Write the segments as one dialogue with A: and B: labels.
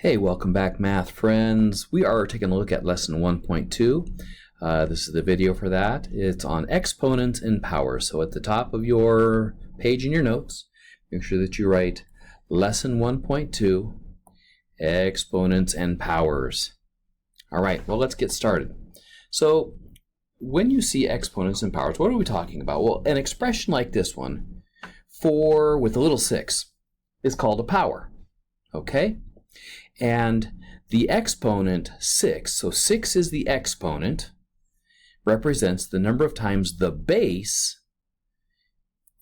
A: Hey, welcome back, math friends. We are taking a look at lesson 1.2. This is the video for that. It's on exponents and powers. So at the top of your page in your notes, make sure that you write lesson 1.2, exponents and powers. All right, well, let's get started. So when you see exponents and powers, what are we talking about? Well, an expression like this one, 4 with a little 6, is called a power, okay? And the exponent 6, so 6 is the exponent, represents the number of times the base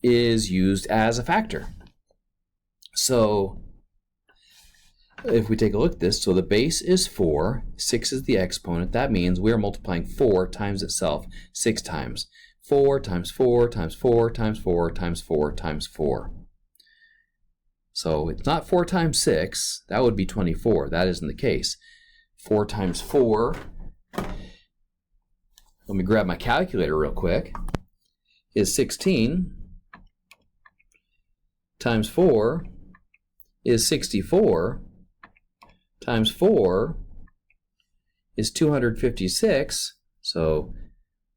A: is used as a factor. So if we take a look at this, so the base is 4, 6 is the exponent. That means we are multiplying 4 times itself 6 times. 4 times 4 times 4 times 4 times 4 times 4. So it's not 4 times 6, that would be 24. That isn't the case. 4 times 4, let me grab my calculator real quick, is 16, times 4 is 64, times 4 is 256, so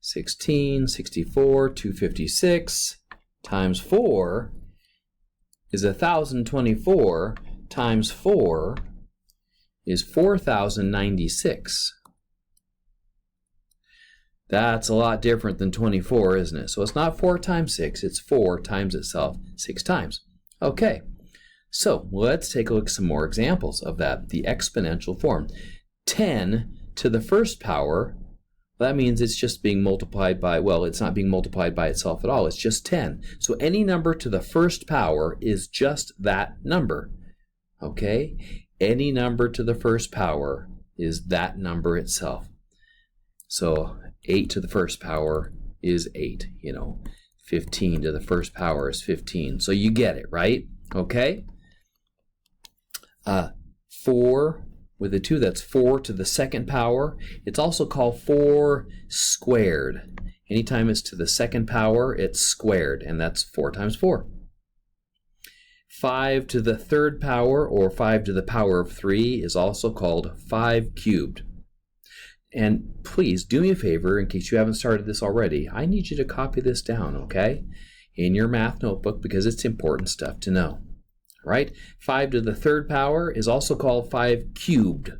A: 16, 64, 256, times 4 is 1,024 times 4 is 4,096. That's a lot different than 24, isn't it? So it's not 4 times 6, it's 4 times itself 6 times. Okay, so let's take a look at some more examples of that, the exponential form. 10 to the first power, that means it's just being multiplied by, well, it's not being multiplied by itself at all. It's just 10. So any number to the first power is just that number. Okay? Any number to the first power is that number itself. So 8 to the first power is 8. 15 to the first power is 15. So you get it, right? Okay? 4 with a 2, that's 4 to the second power. It's also called 4 squared. Anytime it's to the second power, it's squared, and that's 4 times 4. 5 to the third power, or 5 to the power of 3, is also called 5 cubed. And please do me a favor, in case you haven't started this already, I need you to copy this down, okay? In your math notebook, because it's important stuff to know. Right? 5 to the third power is also called 5 cubed.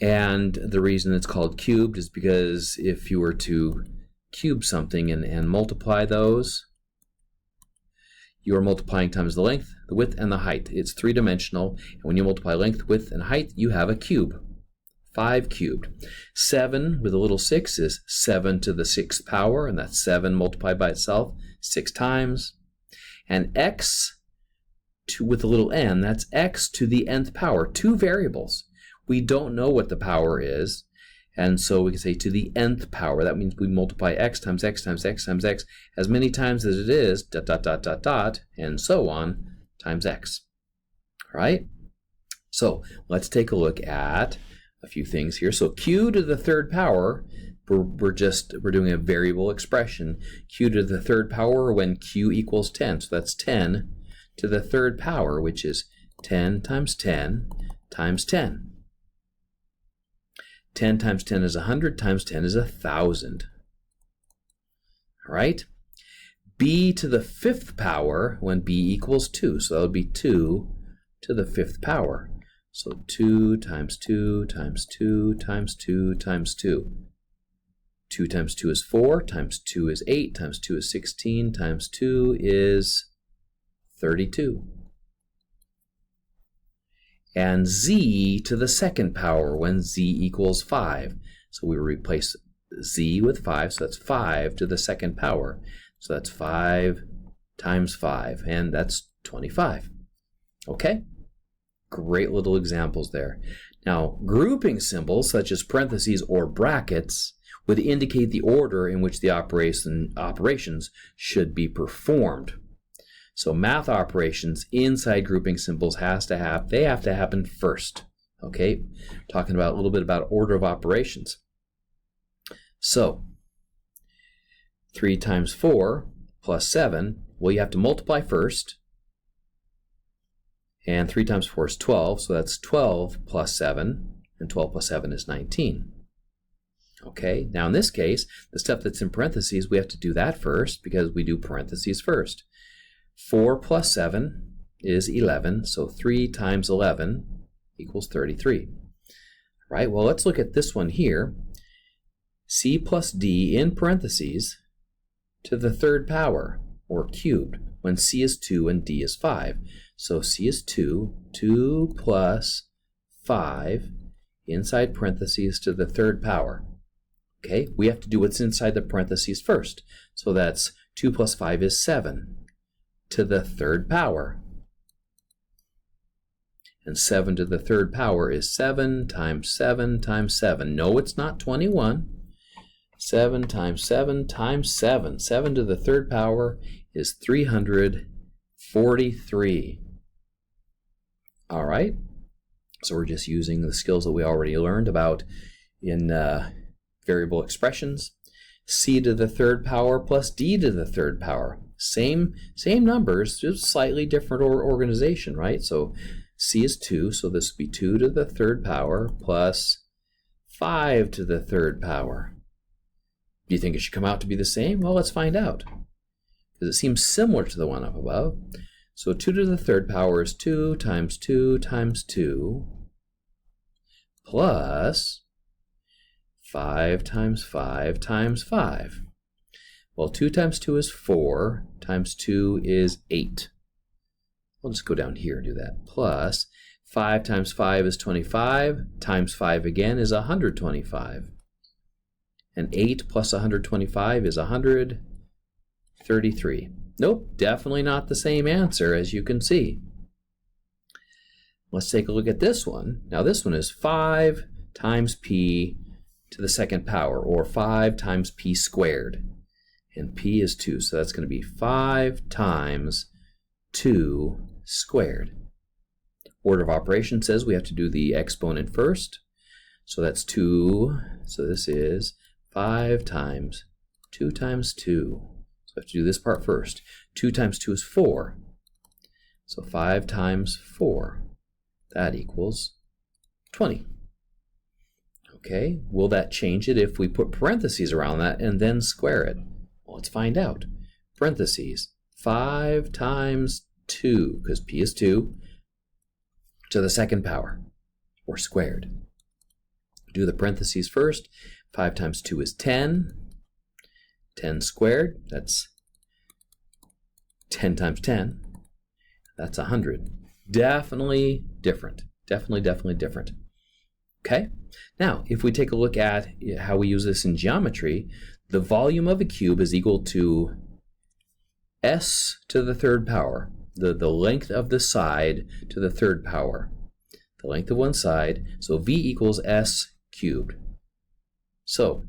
A: And the reason it's called cubed is because if you were to cube something and multiply those, you are multiplying times the length, the width, and the height. It's three-dimensional, and when you multiply length, width, and height, you have a cube. 5 cubed. 7 with a little 6 is 7 to the 6th power, and that's 7 multiplied by itself 6 times. And x with a little n, that's x to the nth power, 2 variables. We don't know what the power is, and so we can say to the nth power. That means we multiply x times x times x times x as many times as it is, dot, dot, dot, dot, dot, and so on, times x. All right? So let's take a look at a few things here. So q to the third power, we're doing a variable expression. Q to the third power when q equals 10, so that's 10 to the third power, which is 10 times 10 times 10. 10 times 10 is 100, times 10 is 1,000. All right? B to the 5th power when b equals 2, so that would be 2 to the 5th power. So 2 times 2 times 2 times 2 times 2. 2 times 2 is 4, times 2 is 8, times 2 is 16, times 2 is 32. And z to the second power when z equals 5. So we replace z with 5, so that's 5 to the second power. So that's 5 times 5, and that's 25. Okay? Great little examples there. Now, grouping symbols such as parentheses or brackets would indicate the order in which the operations should be performed. So math operations inside grouping symbols have to happen first. Okay? Talking about a little bit about order of operations. So 3 times 4 plus 7, well, you have to multiply first, And 3 times 4 is 12, so that's 12 plus 7, and 12 plus 7 is 19. Okay, now in this case, the stuff that's in parentheses, we have to do that first because we do parentheses first. 4 plus 7 is 11, so 3 times 11 equals 33. Right, well, let's look at this one here. C plus D in parentheses to the third power, or cubed, when C is 2 and D is 5. So C is 2, 2 plus 5 inside parentheses to the third power. Okay, we have to do what's inside the parentheses first. So that's 2 plus 5 is 7 to the third power. And 7 to the third power is 7 times 7 times 7. No, it's not 21. 7 times 7 times 7. 7 to the third power is 343. All right, so we're just using the skills that we already learned about in variable expressions. C to the third power plus D to the third power. Same numbers, just slightly different organization, right? So C is 2, so this would be 2 to the third power plus 5 to the third power. Do you think it should come out to be the same? Well, let's find out, because it seems similar to the one up above. So 2 to the third power is 2 times 2 times 2 plus 5 times 5 times 5. Well, 2 times 2 is 4, times 2 is 8. We'll just go down here and do that. Plus 5 times 5 is 25, times 5 again is 125. And 8 plus 125 is 133. Nope, definitely not the same answer, as you can see. Let's take a look at this one. Now this one is 5 times p to the second power, or 5 times p squared. And p is 2, so that's going to be 5 times 2 squared. Order of operation says we have to do the exponent first. So that's 2. So this is 5 times 2 times 2. So I have to do this part first. 2 times 2 is 4. So 5 times 4. That equals 20. Okay, will that change it if we put parentheses around that and then square it? Well, let's find out. Parentheses, 5 times 2, because p is 2, to the second power, or squared. Do the parentheses first. 5 times 2 is 10. 10 squared, that's 10 times 10. That's 100. Definitely different. Definitely different. Okay? Now, if we take a look at how we use this in geometry, the volume of a cube is equal to s to the third power, the length of the side to the third power, the length of one side, so v equals s cubed. So,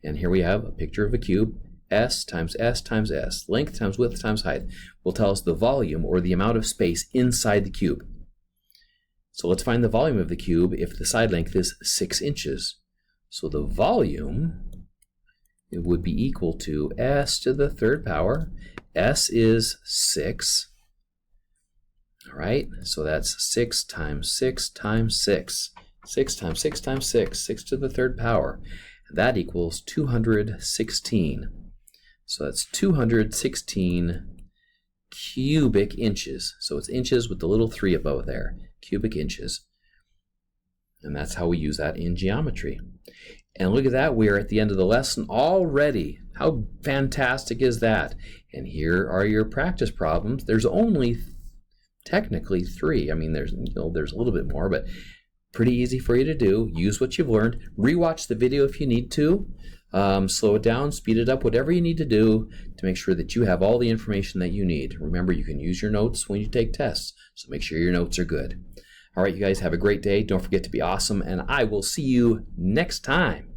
A: and here we have a picture of a cube, s times s times s, length times width times height, will tell us the volume, or the amount of space inside the cube. So let's find the volume of the cube if the side length is 6 inches. So the volume, it would be equal to s to the third power. S is 6. All right, so that's 6 times 6 times 6. 6 times 6 times 6, 6 to the third power. That equals 216. So that's 216 cubic inches. So it's inches with the little 3 above there, cubic inches. And that's how we use that in geometry. And look at that, we are at the end of the lesson already. How fantastic is that? And here are your practice problems. There's only technically 3. I mean, there's a little bit more, but pretty easy for you to do. Use what you've learned. Rewatch the video if you need to. Slow it down, speed it up, whatever you need to do to make sure that you have all the information that you need. Remember, you can use your notes when you take tests, so make sure your notes are good. All right, you guys have a great day. Don't forget to be awesome, and I will see you next time.